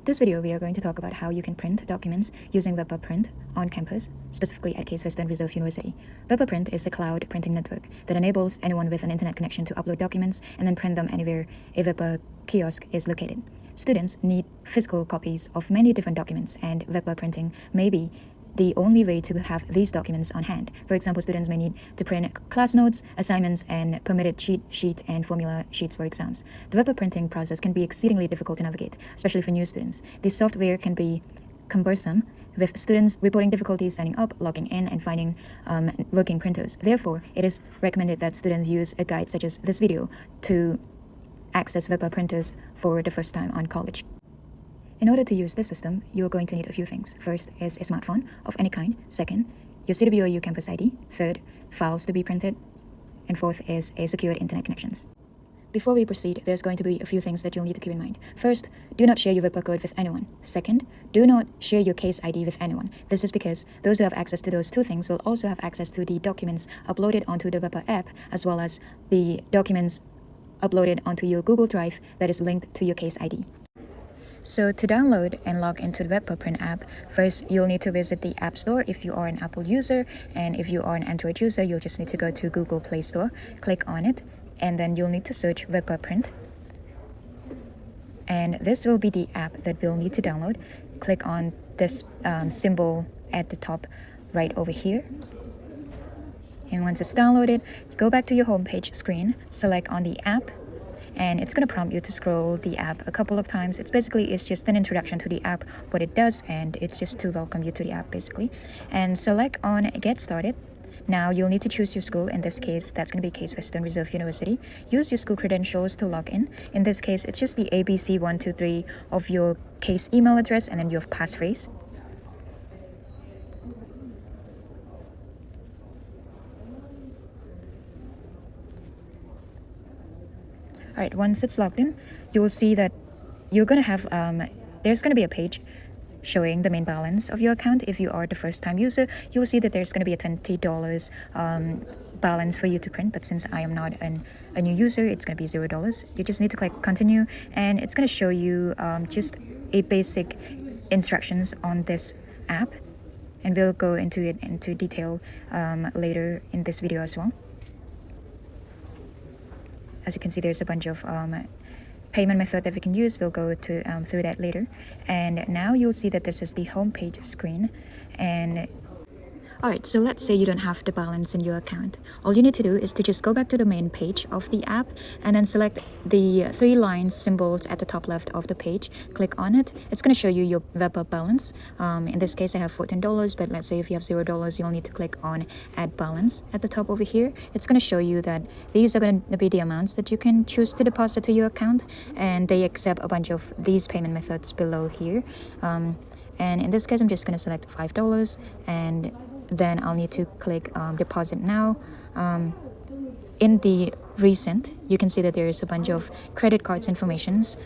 This video, we are going to talk about how you can print documents using WEPA Print on campus, specifically at Case Western Reserve University. WEPA Print is a cloud printing network that enables anyone with an internet connection to upload documents and then print them anywhere a WEPA kiosk is located. Students need physical copies of many different documents, and WEPA printing may be the only way to have these documents on hand. For example, students may need to print class notes, assignments, and permitted cheat sheet and formula sheets for exams. The WEPA printing process can be exceedingly difficult to navigate, especially for new students. The software can be cumbersome, with students reporting difficulties signing up, logging in, and finding working printers. Therefore, it is recommended that students use a guide such as this video to access WEPA printers for the first time on college. In order to use this system, you're going to need a few things. First is a smartphone of any kind. Second, your CWRU campus ID. Third, files to be printed. And fourth is a secured internet connections. Before we proceed, there's going to be a few things that you'll need to keep in mind. First, do not share your WEPA code with anyone. Second, do not share your case ID with anyone. This is because those who have access to those two things will also have access to the documents uploaded onto the WEPA app, as well as the documents uploaded onto your Google Drive that is linked to your case ID. So to download and log into the WEPA Print app, first you'll need to visit the App Store if you are an Apple user, and if you are an Android user, you'll just need to go to Google Play Store, click on it, and then you'll need to search WEPA Print. And this will be the app that we'll need to download. Click on this symbol at the top right over here. And once it's downloaded, go back to your homepage screen, select on the app, and it's going to prompt you to scroll the app a couple of times. It's just an introduction to the app, what it does, and it's just to welcome you to the app basically. And select on Get Started. Now you'll need to choose your school. In this case, that's going to be Case Western Reserve University. Use your school credentials to log in. In this case, it's just the ABC123 of your case email address and then your passphrase. Alright, once it's logged in, you will see that you're going to have, there's going to be a page showing the main balance of your account. If you are the first time user, you will see that there's going to be a $20 balance for you to print, but since I am not a new user, it's going to be $0. You just need to click continue, and it's going to show you just a basic instructions on this app, and we'll go into it into detail later in this video as well. As you can see, there's a bunch of payment method that we can use. We'll go to through that later. And now you'll see that this is the homepage screen. And alright, so let's say you don't have the balance in your account. All you need to do is to just go back to the main page of the app and then select the three lines symbols at the top left of the page. Click on it. It's going to show you your WEPA balance. In this case, I have $14, but let's say if you have $0, you'll need to click on Add Balance at the top over here. It's going to show you that these are going to be the amounts that you can choose to deposit to your account, and they accept a bunch of these payment methods below here. And in this case, I'm just going to select $5, and then I'll need to click deposit now. In the recent, you can see that there is a bunch of credit cards informations.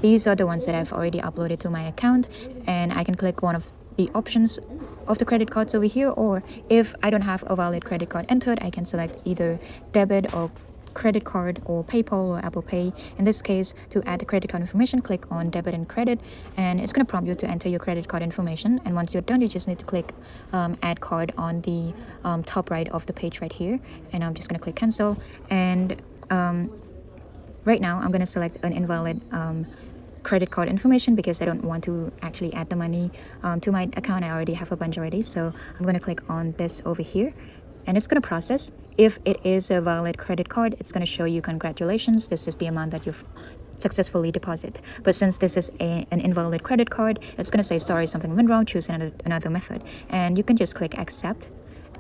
These are the ones that I've already uploaded to my account, and I can click one of the options of the credit cards over here, or if I don't have a valid credit card entered, I can select either debit or credit card or PayPal or Apple Pay. In this case, to add the credit card information, click on debit and credit, and it's going to prompt you to enter your credit card information. And once you're done, you just need to click add card on the top right of the page right here, and I'm just going to click cancel. And right now I'm going to select an invalid credit card information because I don't want to actually add the money to my account. I already have a bunch already, so I'm going to click on this over here, and it's going to process. If it is a valid credit card, it's going to show you congratulations, this is the amount that you've successfully deposited. But since this is an invalid credit card, it's going to say sorry, something went wrong, choose another method. And you can just click accept,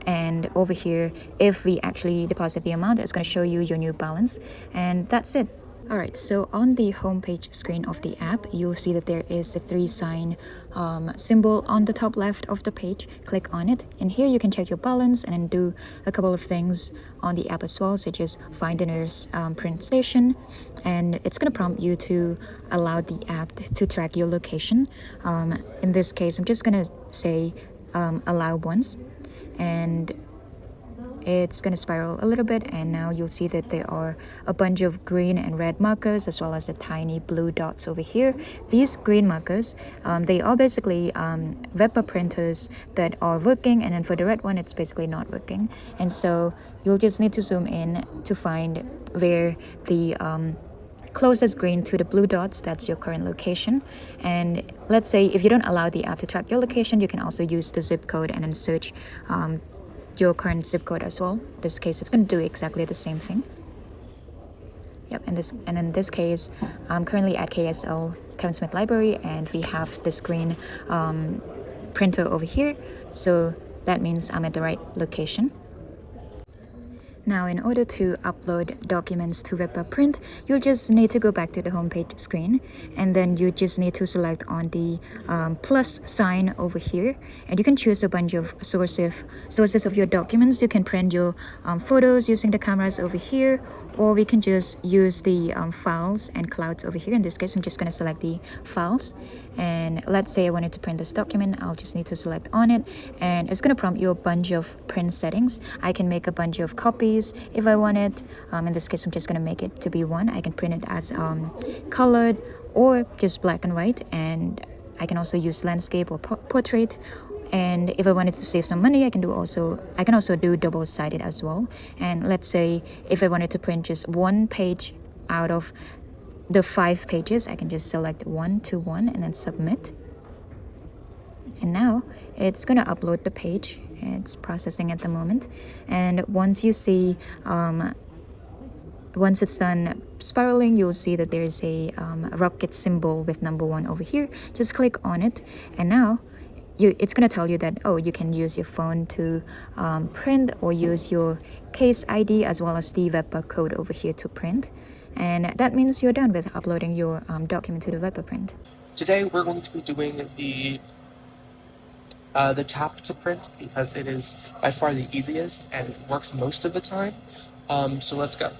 and over here, if we actually deposit the amount, it's going to show you your new balance, and that's it. Alright, so on the homepage screen of the app, you'll see that there is a $3 symbol on the top left of the page. Click on it, and here you can check your balance and then do a couple of things on the app as well, such as find the nearest print station, and it's going to prompt you to allow the app to track your location. In this case, I'm just going to say allow once, and it's going to spiral a little bit, and now you'll see that there are a bunch of green and red markers as well as the tiny blue dots over here. These green markers, they are basically WEPA printers that are working, and then for the red one it's basically not working. And so you'll just need to zoom in to find where the closest green to the blue dots, that's your current location. And let's say if you don't allow the app to track your location, you can also use the zip code and then search your current zip code as well. In this case, it's going to do exactly the same thing. Yep, and in this case, I'm currently at KSL, Kevin Smith Library, and we have this green printer over here. So that means I'm at the right location. Now, in order to upload documents to WEPA Print, you'll just need to go back to the homepage screen, and then you just need to select on the plus sign over here, and you can choose a bunch of sources of your documents. You can print your photos using the cameras over here, or we can just use the files and clouds over here. In this case, I'm just going to select the files, and let's say I wanted to print this document. I'll just need to select on it, and it's going to prompt you a bunch of print settings. I can make a bunch of copies if I want it. In this case, I'm just going to make it to be one. I can print it as colored or just black and white, and I can also use landscape or portrait. And if I wanted to save some money, I can also do double-sided as well. And let's say if I wanted to print just one page out of the 5 pages, I can just select 1 to 1 and then submit. And now it's gonna upload the page. It's processing at the moment, and once you see once it's done spiraling, you'll see that there's a rocket symbol with number 1 over here. Just click on it, and now it's going to tell you that, oh, you can use your phone to print, or use your case ID as well as the WEPA code over here to print. And that means you're done with uploading your document to the WEPA print. Today we're going to be doing the tap to print, because it is by far the easiest and works most of the time. So let's go.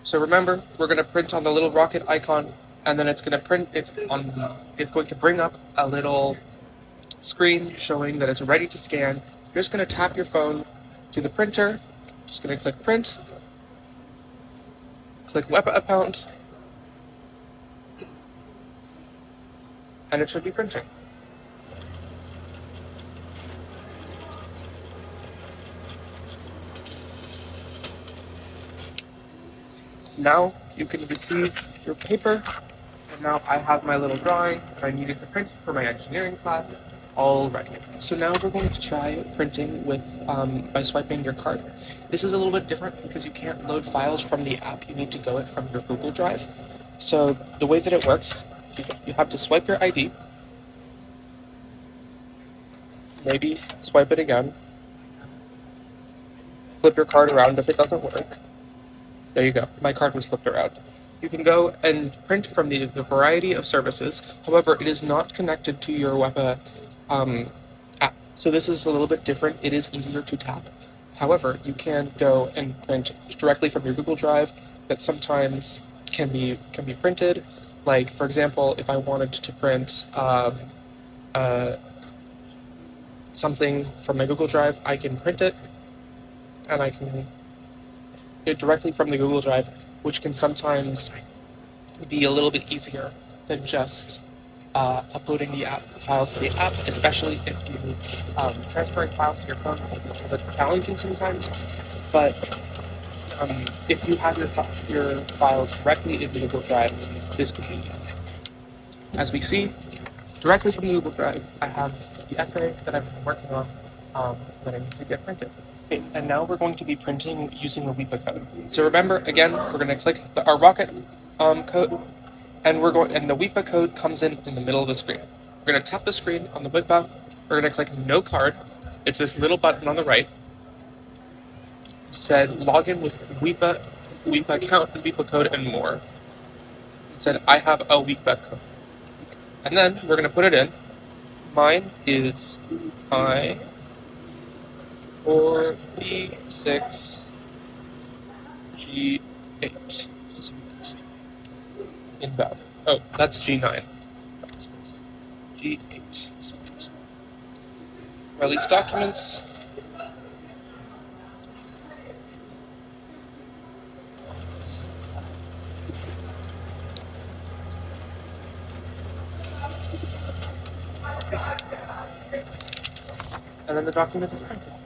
So remember, we're going to print on the little rocket icon, and then it's going to print. It's going to bring up a little screen showing that it's ready to scan. You're just going to tap your phone to the printer. Just going to click print. Click WEPA account, and it should be printing. Now you can receive your paper, and now I have my little drawing that I needed to print for my engineering class all ready. So now we're going to try printing with by swiping your card. This is a little bit different because you can't load files from the app. You need to go it from your Google Drive. So the way that it works, you have to swipe your ID, maybe swipe it again, flip your card around if it doesn't work. There you go. My card was flipped around. You can go and print from the variety of services. However, it is not connected to your WEPA app. So this is a little bit different. It is easier to tap. However, you can go and print directly from your Google Drive that sometimes can be printed. Like, for example, if I wanted to print something from my Google Drive, I can print it, and I can it directly from the Google Drive, which can sometimes be a little bit easier than just uploading the app files to the app, especially if you transferring files to your phone can be a little bit challenging sometimes. But if you have your files directly in the Google Drive, this could be easy. As we see, directly from the Google Drive, I have the essay that I've been working on that I need to get printed. Okay, and now we're going to be printing using the WEPA code. So remember, again, we're going to click our rocket code, and the WEPA code comes in the middle of the screen. We're going to tap the screen on the WEPA. We're going to click No Card. It's this little button on the right. It said Login with WEPA account, and WEPA code, and more. It said I have a WEPA code, and then we're going to put it in. Mine is I4B6 G8. Inbound. Oh, that's G9. G8. Release documents. and then the document is printed.